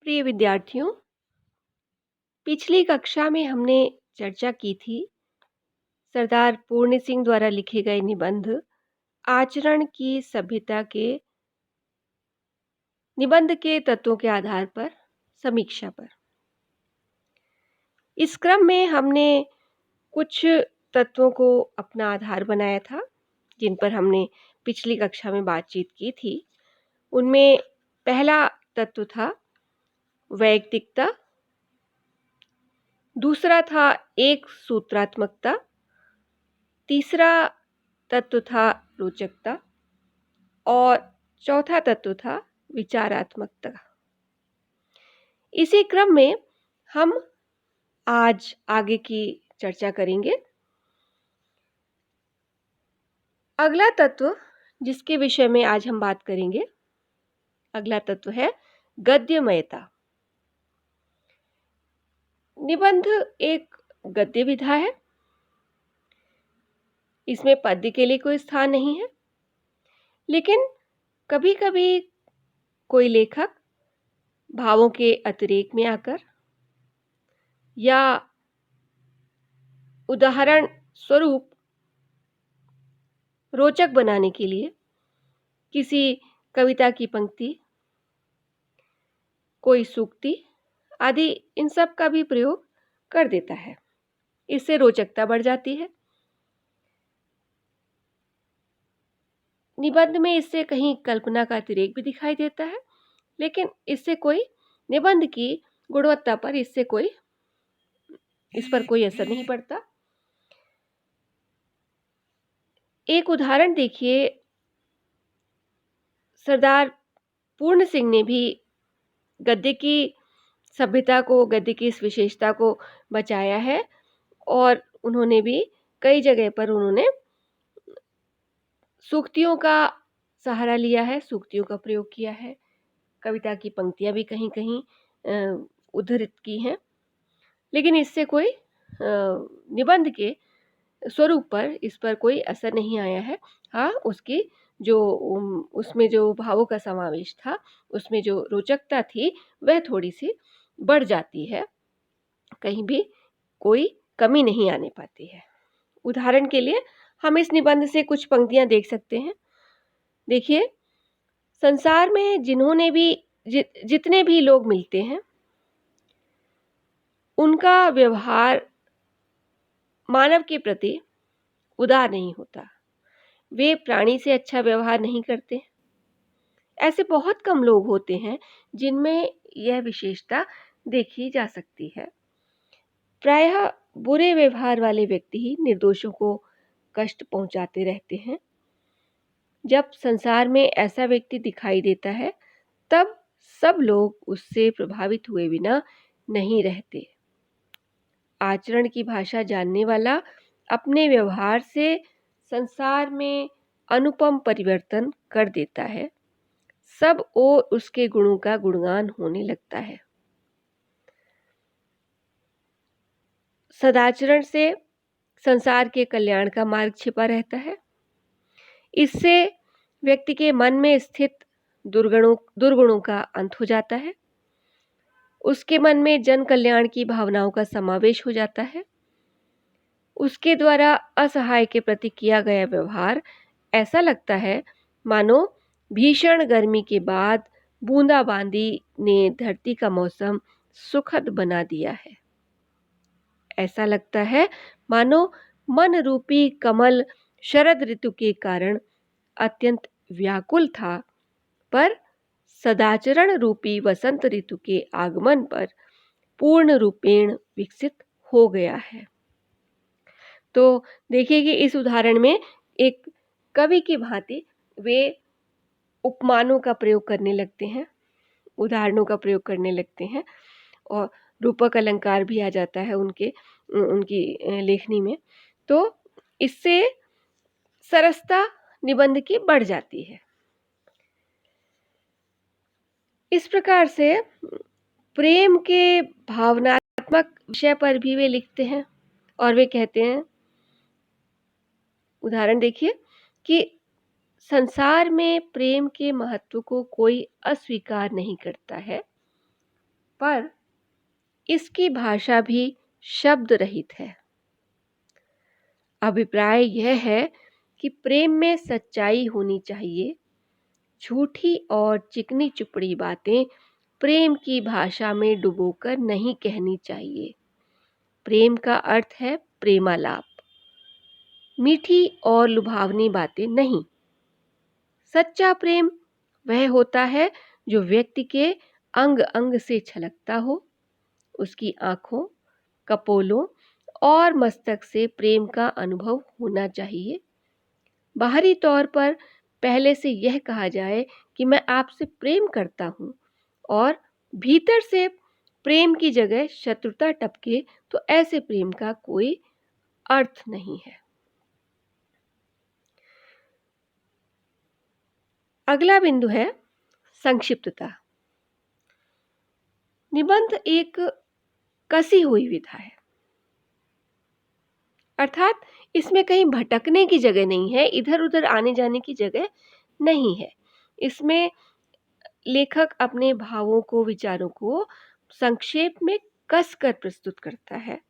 प्रिय विद्यार्थियों, पिछली कक्षा में हमने चर्चा की थी सरदार पूर्ण सिंह द्वारा लिखे गए निबंध आचरण की सभ्यता के निबंध के तत्वों के आधार पर समीक्षा पर। इस क्रम में हमने कुछ तत्वों को अपना आधार बनाया था जिन पर हमने पिछली कक्षा में बातचीत की थी। उनमें पहला तत्व था वैयक्तिकता, दूसरा था एक सूत्रात्मकता, तीसरा तत्व था रोचकता और चौथा तत्व था विचारात्मकता। इसी क्रम में हम आज आगे की चर्चा करेंगे। अगला तत्व जिसके विषय में आज हम बात करेंगे, अगला तत्व है गद्यमयता। निबंध एक गद्य विधा है, इसमें पद्य के लिए कोई स्थान नहीं है, लेकिन कभी-कभी कोई लेखक भावों के अतिरेक में आकर या उदाहरण स्वरूप रोचक बनाने के लिए किसी कविता की पंक्ति, कोई सूक्ति आदि इन सब का भी प्रयोग कर देता है। इससे रोचकता बढ़ जाती है। निबंध में इससे कहीं कल्पना का अतिरेक भी दिखाई देता है, लेकिन इससे कोई निबंध की गुणवत्ता पर इस पर कोई असर नहीं पड़ता। एक उदाहरण देखिए, सरदार पूर्ण सिंह ने भी गद्य की सभ्यता को, गद्य की इस विशेषता को बचाया है और उन्होंने भी कई जगह पर उन्होंने सूक्तियों का सहारा लिया है, सूक्तियों का प्रयोग किया है, कविता की पंक्तियां भी कहीं-कहीं उद्धृत की हैं, लेकिन इससे कोई निबंध के स्वरूप पर इस पर कोई असर नहीं आया है। हाँ, उसकी जो उसमें जो भावों का समावेश था, उसमें जो रोचकता थी, वह थोड़ी सी बढ़ जाती है, कहीं भी कोई कमी नहीं आने पाती है। उदाहरण के लिए हम इस निबंध से कुछ पंक्तियां देख सकते हैं। देखिए, संसार में जितने भी लोग मिलते हैं, उनका व्यवहार मानव के प्रति उदार नहीं होता। वे प्राणी से अच्छा व्यवहार नहीं करते। ऐसे बहुत कम लोग होते हैं जिनमें यह विशेषता देखी जा सकती है। प्रायः बुरे व्यवहार वाले व्यक्ति ही निर्दोषों को कष्ट पहुंचाते रहते हैं। जब संसार में ऐसा व्यक्ति दिखाई देता है, तब सब लोग उससे प्रभावित हुए बिना नहीं रहते। आचरण की भाषा जानने वाला अपने व्यवहार से संसार में अनुपम परिवर्तन कर देता है। सब ओर उसके गुणों का गुणगान होने लगता है। सदाचरण से संसार के कल्याण का मार्ग छिपा रहता है। इससे व्यक्ति के मन में स्थित दुर्गुणों का अंत हो जाता है। उसके मन में जन कल्याण की भावनाओं का समावेश हो जाता है। उसके द्वारा असहाय के प्रति किया गया व्यवहार ऐसा लगता है मानो भीषण गर्मी के बाद बूंदाबांदी ने धरती का मौसम सुखद बना दिया है। ऐसा लगता है मानो मन रूपी कमल शरद ऋतु के कारण अत्यंत व्याकुल था, पर सदाचरण रूपी वसंत ऋतु के आगमन पर पूर्ण रूपेण विकसित हो गया है। तो देखिए कि इस उदाहरण में एक कवि की भांति वे उपमानों का प्रयोग करने लगते हैं, उदाहरणों का प्रयोग करने लगते हैं और रूपक अलंकार भी आ जाता है उनकी लेखनी में। तो इससे सरसता निबंध की बढ़ जाती है। इस प्रकार से प्रेम के भावनात्मक विषय पर भी वे लिखते हैं और वे कहते हैं, उदाहरण देखिए, कि संसार में प्रेम के महत्व को कोई अस्वीकार नहीं करता है, पर इसकी भाषा भी शब्द रहित है। अभिप्राय यह है कि प्रेम में सच्चाई होनी चाहिए। झूठी और चिकनी चुपड़ी बातें प्रेम की भाषा में डुबोकर नहीं कहनी चाहिए। प्रेम का अर्थ है प्रेमालाप, मीठी और लुभावनी बातें नहीं। सच्चा प्रेम वह होता है जो व्यक्ति के अंग अंग से छलकता हो। उसकी आंखों, कपोलों और मस्तक से प्रेम का अनुभव होना चाहिए। बाहरी तौर पर पहले से यह कहा जाए कि मैं आपसे प्रेम करता हूं और भीतर से प्रेम की जगह शत्रुता टपके तो ऐसे प्रेम का कोई अर्थ नहीं है। अगला बिंदु है संक्षिप्तता। निबंध एक कसी हुई विधा है, अर्थात इसमें कहीं भटकने की जगह नहीं है, इधर उधर आने जाने की जगह नहीं है। इसमें लेखक अपने भावों को, विचारों को संक्षेप में कसकर प्रस्तुत करता है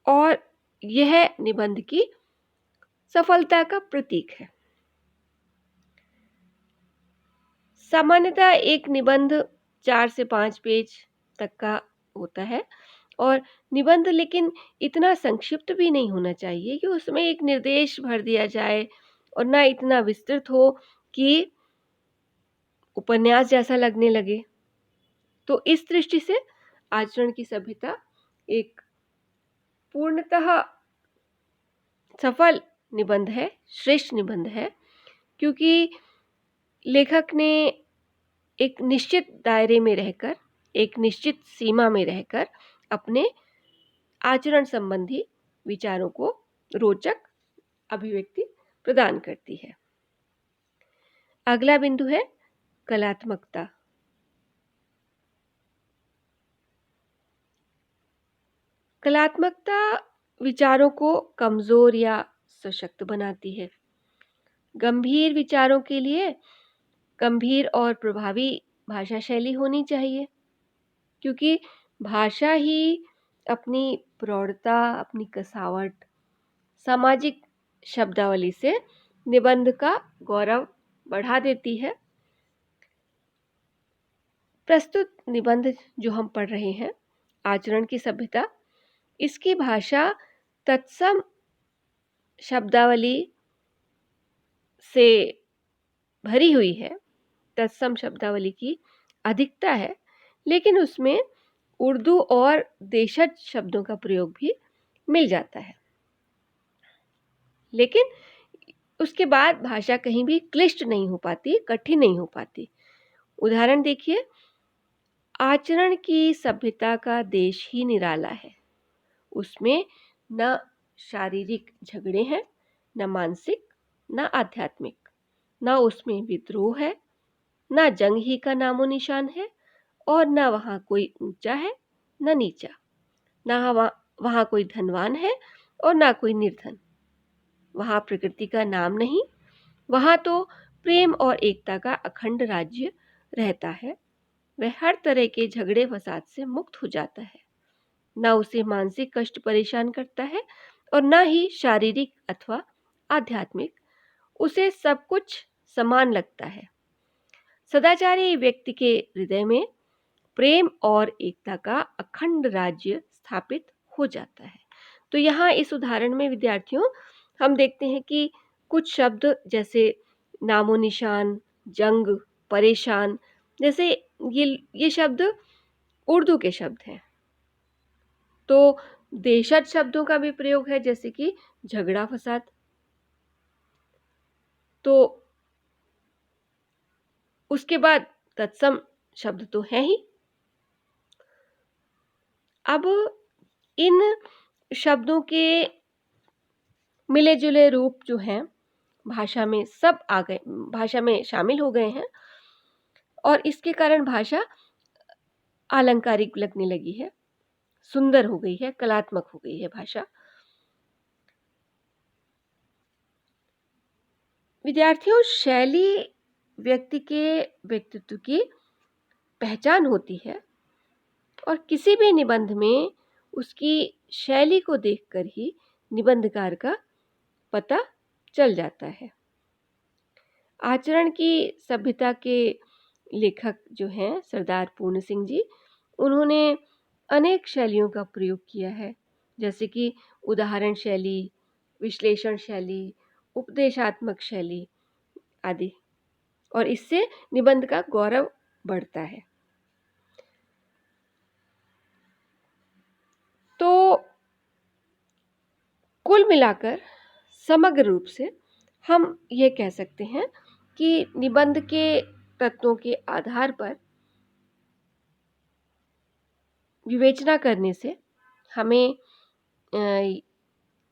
और यह निबंध की सफलता का प्रतीक है। सामान्यतः एक निबंध 4 से 5 पेज तक का होता है और निबंध लेकिन इतना संक्षिप्त भी नहीं होना चाहिए कि उसमें एक निर्देश भर दिया जाए और ना इतना विस्तृत हो कि उपन्यास जैसा लगने लगे। तो इस दृष्टि से आचरण की सभ्यता एक पूर्णतः सफल निबंध है, श्रेष्ठ निबंध है, क्योंकि लेखक ने एक निश्चित दायरे में रहकर, एक निश्चित सीमा में रहकर अपने आचरण संबंधी विचारों को रोचक अभिव्यक्ति प्रदान करती है। अगला बिंदु है कलात्मकता। कलात्मकता विचारों को कमजोर या सशक्त बनाती है। गंभीर विचारों के लिए गंभीर और प्रभावी भाषा शैली होनी चाहिए, क्योंकि भाषा ही अपनी प्रौढ़ता, अपनी कसावट, सामाजिक शब्दावली से निबंध का गौरव बढ़ा देती है। प्रस्तुत निबंध जो हम पढ़ रहे हैं, आचरण की सभ्यता, इसकी भाषा तत्सम शब्दावली से भरी हुई है। तत्सम शब्दावली की अधिकता है, लेकिन उसमें उर्दू और देशज शब्दों का प्रयोग भी मिल जाता है। लेकिन उसके बाद भाषा कहीं भी क्लिष्ट नहीं हो पाती, कठिन नहीं हो पाती। उदाहरण देखिए, आचरण की सभ्यता का देश ही निराला है। उसमें न शारीरिक झगड़े हैं, न मानसिक, न आध्यात्मिक, न उसमें विद्रोह है, न जंग ही का नामो निशान है, और न वहाँ कोई ऊंचा है न नीचा, न वहाँ कोई धनवान है और न कोई निर्धन। वहाँ प्रकृति का नाम नहीं, वहाँ तो प्रेम और एकता का अखंड राज्य रहता है। वह हर तरह के झगड़े फसाद से मुक्त हो जाता है। न उसे मानसिक कष्ट परेशान करता है और न ही शारीरिक अथवा आध्यात्मिक। उसे सब कुछ समान लगता है। सदाचारी व्यक्ति के हृदय में प्रेम और एकता का अखंड राज्य स्थापित हो जाता है। तो यहाँ इस उदाहरण में विद्यार्थियों हम देखते हैं कि कुछ शब्द जैसे नामो निशान, जंग, परेशान, जैसे ये शब्द उर्दू के शब्द हैं। तो देशज शब्दों का भी प्रयोग है, जैसे कि झगड़ा फसाद। तो उसके बाद तत्सम शब्द तो है ही। अब इन शब्दों के मिले जुले रूप जो हैं भाषा में सब आ गए, भाषा में शामिल हो गए हैं और इसके कारण भाषा अलंकारिक लगने लगी है, सुंदर हो गई है, कलात्मक हो गई है भाषा। विद्यार्थियों, शैली व्यक्ति के व्यक्तित्व की पहचान होती है। और किसी भी निबंध में उसकी शैली को देखकर ही निबंधकार का पता चल जाता है। आचरण की सभ्यता के लेखक जो हैं सरदार पूर्ण सिंह जी, उन्होंने अनेक शैलियों का प्रयोग किया है, जैसे कि उदाहरण शैली, विश्लेषण शैली, उपदेशात्मक शैली आदि, और इससे निबंध का गौरव बढ़ता है। तो कुल मिलाकर समग्र रूप से हम ये कह सकते हैं कि निबंध के तत्वों के आधार पर विवेचना करने से हमें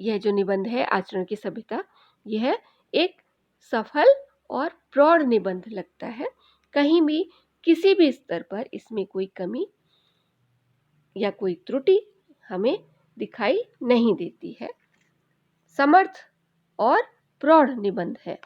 यह जो निबंध है आचरण की सभ्यता, यह एक सफल और प्रौढ़ निबंध लगता है। कहीं भी किसी भी स्तर पर इसमें कोई कमी या कोई त्रुटि हमें दिखाई नहीं देती है। समर्थ और प्रौढ़ निबंध है।